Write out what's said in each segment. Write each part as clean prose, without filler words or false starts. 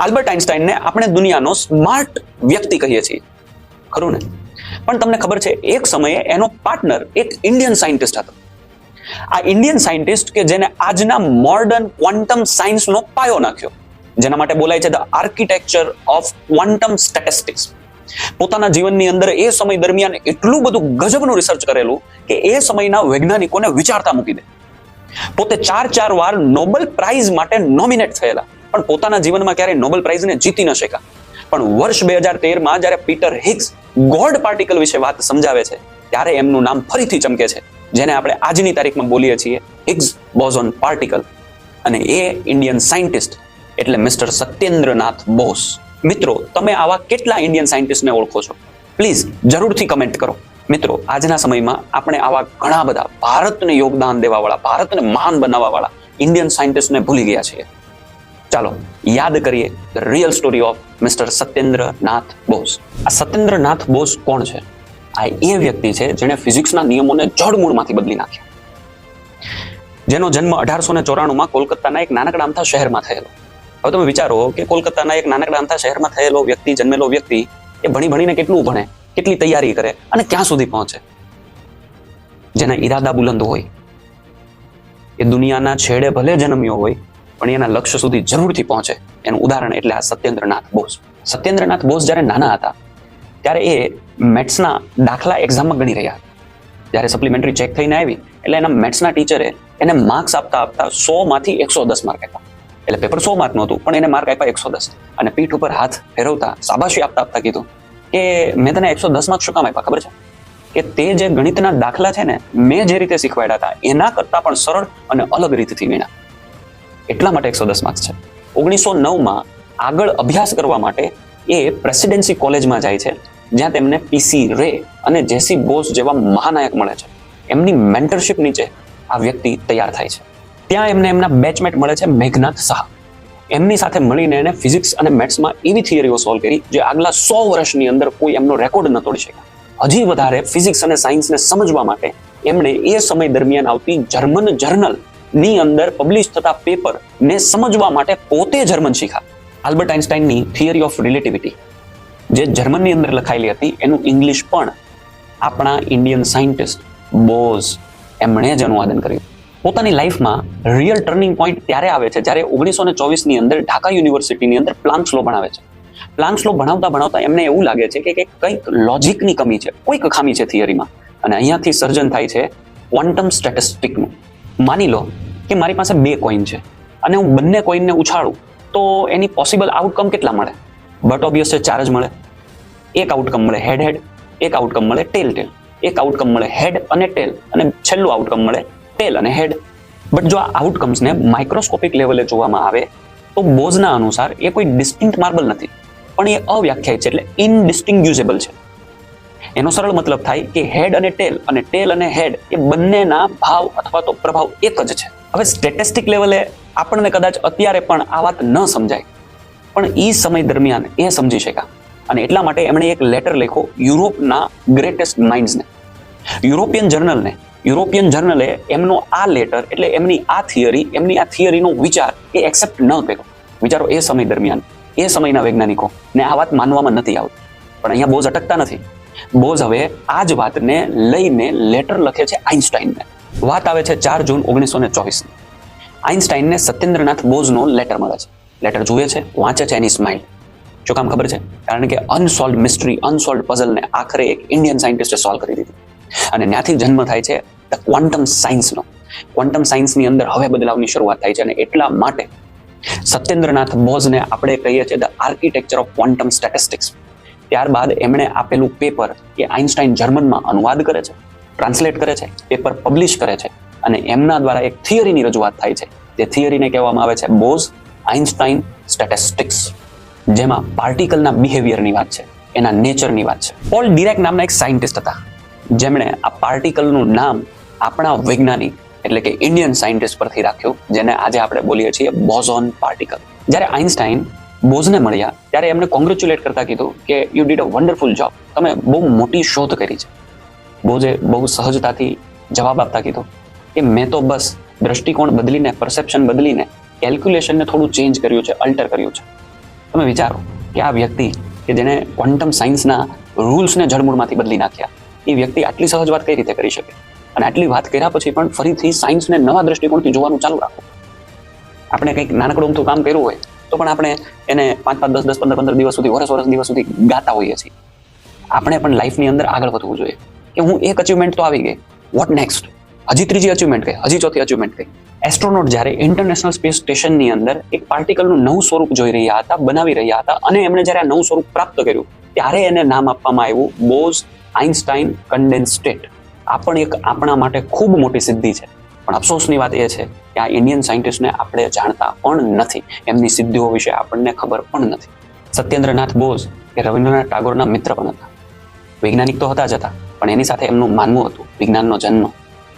Albert આઇન્સ્ટાઈનને આપણે દુનિયાનો smart વ્યક્તિ કહીએ છીએ, ખરું ને? પણ તમને ખબર છે, એક સમયે એનો પાર્ટનર એક ઇન્ડિયન સાયન્ટિસ્ટ હતો. આ ઇન્ડિયન સાયન્ટિસ્ટ કે જેને આજના મોડર્ન ક્વોન્ટમ સાયન્સનો પાયો નાખ્યો, જેના માટે બોલાય છે the architecture of quantum statistics. પોતાના જીવનની અંદર એ સમય દરમિયાન એટલું બધું ગજબનું રિસર્ચ કરેલું કે એ સમયના વૈજ્ઞાનિકોને વિચારતા મૂકી દે. પોતે 4 વાર નોબેલ પ્રાઇઝ માટે નોમિનેટ થયેલા, પણ પોતાના જીવનમાં ક્યારેય નોબેલ પ્રાઇઝને જીતી ન શક્યા. પણ વર્ષ 2013માં જ્યારે પીટર હિગ્સ ગોડ પાર્ટિકલ વિશે વાત સમજાવે છે, ત્યારે એમનું નામ ફરીથી ચમકે છે, જેને આપણે આજની તારીખમાં બોલીએ છીએ હિગ્સ બોઝોન પાર્ટિકલ. અને એ ઇન્ડિયન સાયન્ટિસ્ટ એટલે મિસ્ટર સત્યેન્દ્રનાથ બોઝ. મિત્રો, તમે આવા કેટલા ઇન્ડિયન સાયન્ટિસ્ટને ઓળખો છો? પ્લીઝ જરૂરથી કમેન્ટ કરો. મિત્રો, આજના સમયમાં આપણે આવા ઘણા બધા ભારતને યોગદાન દેવાવાળા, ભારતને મહાન બનાવવાવાળા ઇન્ડિયન સાયન્ટિસ્ટને ભૂલી ગયા છીએ. ચાલો યાદ કરીએ the real story of mister Satyendranath Bose. આ સત્યેન્દ્રનાથ બોઝ કોણ છે? આ એ વ્યક્તિ છે જેણે ફિઝિક્સના નિયમોને જડમૂળમાંથી બદલી નાખ્યા, જેનો જન્મ 1894માં કોલકાતાના એક નાનકડા અમથા શહેરમાં થયેલો. હવે તમે વિચારો કે કોલકાતાના એક નાનકડા અમથા શહેરમાં થયેલો વ્યક્તિ, જન્મેલો વ્યક્તિ, એ ભણીને કેટલું ભણે, કેટલી તૈયારી કરે અને ક્યાં સુધી પહોંચે? જેના ઈરાદા બુલંદ હોય, એ દુનિયાના છેડે ભલે જન્મ્યો હોય, પણ એના લક્ષ્ય સુધી જરૂરથી પહોંચે. એનું ઉદાહરણ એટલે આ સત્યેન્દ્રનાથ બોઝ. સત્યેન્દ્રનાથ બોઝ જ્યારે નાના હતા ત્યારે એ મેથ્સના દાખલા એક્ઝામમાં ગણી રહ્યા હતા. જ્યારે સપ્લિમેન્ટરી ચેક થઈને આવી એટલે એના મેથ્સના ટીચરે એને માર્ક્સ આપતા 100માંથી 110 માર્ક આપ્યા. એટલે પેપર 100 માર્કનું હતું, પણ એને માર્ક આપ્યા 110. અને પીઠ ઉપર હાથ ફેરવતા શાબાશી આપતા કીધું કે મેં તને 110 માર્ક શું કામ આપ્યા ખબર છે? કે તે જે ગણિતના દાખલા છે ને, મેં જે રીતે શીખવાડ્યા હતા એના કરતાં પણ સરળ અને અલગ રીતથી ગણ્યા, એટલા માટે 110 માર્ક્સ છે. 1909માં આગળ અભ્યાસ કરવા માટે એ પ્રેસિડેન્સી કોલેજમાં જાય છે, જ્યાં તેમને પીસી રે અને જેસી બોઝ જેવા મહાનાયક મળે છે. એમની મેન્ટરશિપ નીચે આ વ્યક્તિ તૈયાર થાય છે. ત્યાં એમને એમના બેચમેટ મળે છે મેઘનાથ શાહ. એમની સાથે મળીને એને ફિઝિક્સ અને મેથ્સમાં એવી થિયરીઓ સોલ્વ કરી જે આગલા 100 વર્ષની અંદર કોઈ એમનો રેકોર્ડ ન તોડી શક્યા. હજી વધારે ફિઝિક્સ અને સાયન્સને સમજવા માટે એમણે એ સમય દરમિયાન આવતી જર્મન જર્નલ ની અંદર પબ્લિશ થતા પેપર ને સમજવા માટે પોતે જર્મન શીખ્યા. આલ્બર્ટ આઇન્સ્ટાઈનની થિયરી ઓફ રિલેટિવિટી જે જર્મનની અંદર લખાયેલી હતી, એનું ઇંગ્લિશ પણ આપણા ઇન્ડિયન સાયન્ટિસ્ટ બોઝ એમણે જ અનુવાદન કર્યું. પોતાની લાઈફમાં રિયલ ટર્નિંગ પોઈન્ટ ત્યારે આવે છે જ્યારે 1924ની અંદર ઢાકા યુનિવર્સિટીની અંદર પ્લાન્ક્સ લો ભણાવે છે. પ્લાન્ક્સ લો ભણાવતા એમને એવું લાગે છે કે કંઈક લોજિકની કમી છે, કોઈક ખામી છે થિયરીમાં. અને અહીંયાથી સર્જન થાય છે ક્વોન્ટમ સ્ટેટિસ્ટિકનું. માની લો કે મારી પાસે 2 કોઈન છે અને હું બંને કોઈનને ઉછાળું તો એની પોસિબલ આઉટકમ કેટલા મળે? બટ ઓબ્વિયસ છે 4 જ મળે. એક આઉટકમ મળે હેડ હેડ, એક આઉટકમ મળે ટેલ ટેલ, એક આઉટકમ મળે હેડ અને ટેલ, અને છેલ્લું આઉટકમ મળે ટેલ અને હેડ. બટ જો આ આઉટકમ્સને માઇક્રોસ્કોપિક લેવલે જોવામાં આવે તો બોઝના અનુસાર એ કોઈ ડિસ્ટિંક્ટ માર્બલ નથી, પણ એ અવ્યાખ્યાયિત છે, એટલે ઇનડિસ્ટિંગ્યુઝેબલ છે. એનો સરળ મતલબ થાય કે હેડ અને ટેલ અને હેડ એ બંનેના ભાવ અથવા તો પ્રભાવ એક જ છે. હવે સ્ટેટિસ્ટિક લેવલે આપણને કદાચ અત્યારે પણ આ વાત ન સમજાય, પણ એ સમય દરમિયાન એ સમજી શક્યા. અને એટલા માટે એમણે એક લેટર લખ્યો યુરોપના ગ્રેટેસ્ટ માઇન્ડ્સને, યુરોપિયન જર્નલે એમનો આ લેટર એટલે એમની આ થિયરીનો વિચાર એ એક્સેપ્ટ ન કર્યો. વિચારો, એ સમય દરમિયાન એ સમયના વૈજ્ઞાનિકો ને આ વાત માનવામાં નથી આવતી. પણ અહીંયા બોઝ અટકતા નથી. બોઝ હવે આ જ વાતને લઈને લેટર લખે છે આઇન્સ્ટાઈનને. વાત આવે છે 4 જૂન 1924. આઇન્સ્ટાઈનને સત્યેન્દ્રનાથ બોઝનો લેટર મળે છે. લેટર જુએ છે, વાંચે છે, એની સ્માઇલ. શું કામ ખબર છે? કારણ કે અનસોલ્વ મિસ્ટ્રી, અનસોલ્વ પઝલને આખરે એક ઇન્ડિયન સાયન્ટિસ્ટે સોલ્વ કરી દીધી. અને ત્યાંથી જન્મ થાય છે ધ ક્વોન્ટમ સાયન્સનો. ક્વોન્ટમ સાયન્સની અંદર હવે બદલાવની શરૂઆત થાય છે. અને એટલા માટે સત્યેન્દ્રનાથ બોઝને આપણે કહીએ છીએ the architecture of quantum statistics. ત્યારબાદ એમણે આપેલું પેપર એ આઇન્સ્ટાઈન જર્મનમાં અનુવાદ કરે છે, ટ્રાન્સલેટ કરે છે, પેપર પબ્લિશ કરે છે, અને એમના દ્વારા એક થિયરીની રજૂઆત થાય છે. તે થિયરીને કહેવામાં આવે છે બોઝ આઇન્સ્ટાઈન સ્ટેટિસ્ટિક્સ, જેમાં પાર્ટિકલના બિહેવિયરની વાત છે, એના નેચરની વાત છે. પોલ ડિરેક નામના એક સાયન્ટિસ્ટ હતા, જેમણે આ પાર્ટિકલનું નામ આપણા વૈજ્ઞાનિક એટલે કે ઇન્ડિયન સાયન્ટિસ્ટ પરથી રાખ્યું, જેને આજે આપણે બોલીએ છીએ બોઝોન પાર્ટિકલ. જ્યારે આઇન્સ્ટાઈન બોઝને મળ્યા ત્યારે એમને કોંગ્રેચ્યુલેટ કરતા કીધું કે you did a wonderful job, તમે બહુ મોટી શોધ કરી છે. બોઝે બહુ સહજતાથી જવાબ આપતા કીધું કે મેં તો બસ દ્રષ્ટિકોણ બદલીને, પરસેપ્શન બદલીને કેલ્ક્યુલેશનને થોડું ચેન્જ કર્યું છે, અલ્ટર કર્યું છે. તમે વિચારો કે આ વ્યક્તિ કે જેને ક્વોન્ટમ સાયન્સના રૂલ્સને જડમૂળમાંથી બદલી નાખ્યા, એ વ્યક્તિ આટલી સહજ વાત કઈ રીતે કરી શકે? અને આટલી વાત કર્યા પછી પણ ફરીથી સાયન્સને નવા દ્રષ્ટિકોણથી જોવાનું ચાલુ રાખો. આપણે કંઈક નાનકડું અમથું કામ કર્યું હોય તો પણ આપણે એને 5, 10, 15 દિવસ સુધી, વર્ષ દિવસ સુધી ગાતા હોઈએ છીએ. આપણે પણ લાઈફની અંદર આગળ વધવું જોઈએ કે હું એક અચીવમેન્ટ તો આવી ગઈ, વોટ નેક્સ્ટ? હજી ત્રીજી અચીવમેન્ટ કઈ, હજી ચોથી અચીવમેન્ટ કઈ? એસ્ટ્રોનોટ જ્યારે ઇન્ટરનેશનલ સ્પેસ સ્ટેશનની અંદર એક પાર્ટિકલનું નવું સ્વરૂપ જોઈ રહ્યા હતા, બનાવી રહ્યા હતા, અને એમણે જ્યારે આ નવું સ્વરૂપ પ્રાપ્ત કર્યું ત્યારે એને નામ આપવામાં આવ્યું બોઝ-આઇન્સ્ટાઇન કન્ડેન્સ સ્ટેટ. આ પણ એક આપણા માટે ખૂબ મોટી સિદ્ધિ છે. પણ અફસોસની વાત એ છે કે આ ઇન્ડિયન સાયન્ટિસ્ટને આપણે જાણતા પણ નથી, એમની સિદ્ધિઓ વિશે આપણને ખબર પણ નથી. સત્યેન્દ્રનાથ બોઝ એ રવિન્દ્રનાથ ટાગોરના મિત્ર પણ હતા. વૈજ્ઞાનિક તો હતા જ હતા, પણ એની સાથે એમનું માનવું હતું વિજ્ઞાનનો જન્મ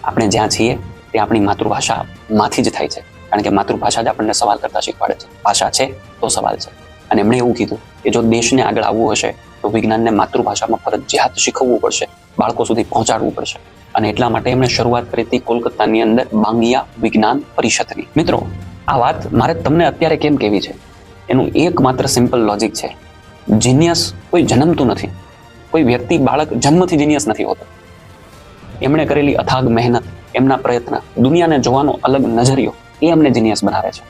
આપણે જ્યાં છીએ તે આપણી માતૃભાષામાંથી જ થાય છે. કારણ કે માતૃભાષા જ આપણને સવાલ કરતા શીખવાડે છે. ભાષા છે તો સવાલ છે. અને એમણે એવું કીધું કે જો દેશને આગળ આવવું હશે તો વિજ્ઞાનને માતૃભાષામાં ફરજિયાત શીખવવું પડશે, બાળકો સુધી પહોંચાડવું પડશે. અને એટલા માટે એમણે શરૂઆત કરી હતી કોલકાતાની અંદર બાંગિયા વિજ્ઞાન પરિષદની. મિત્રો, આ વાત મારે તમને અત્યારે કેમ કહેવી છે એનું એકમાત્ર સિમ્પલ લોજિક છે. જીનિયસ કોઈ જન્મતું નથી, કોઈ વ્યક્તિ બાળક જન્મથી જીનિયસ નથી હોતો. એમણે કરેલી અથાગ મહેનત, એમના પ્રયત્ન, દુનિયાને જોવાનો અલગ નજરિયો, એ અમને જીનિયસ બનાવે છે.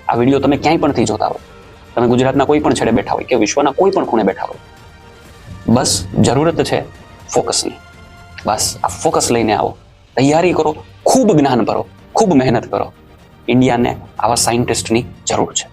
આ વિડીયો તમે ક્યાંય પણથી જોતા હોય, તમે ગુજરાતના કોઈ પણ છેડે બેઠા હોય કે વિશ્વના કોઈ પણ ખૂણે બેઠા હોય, બસ જરૂરત છે ફોકસની. બસ આ ફોકસ લઈને આવો, તૈયારી કરો, ખૂબ જ્ઞાન ભરો, ખૂબ મહેનત કરો. ઇન્ડિયાને આવા સાયન્ટિસ્ટની જરૂર છે.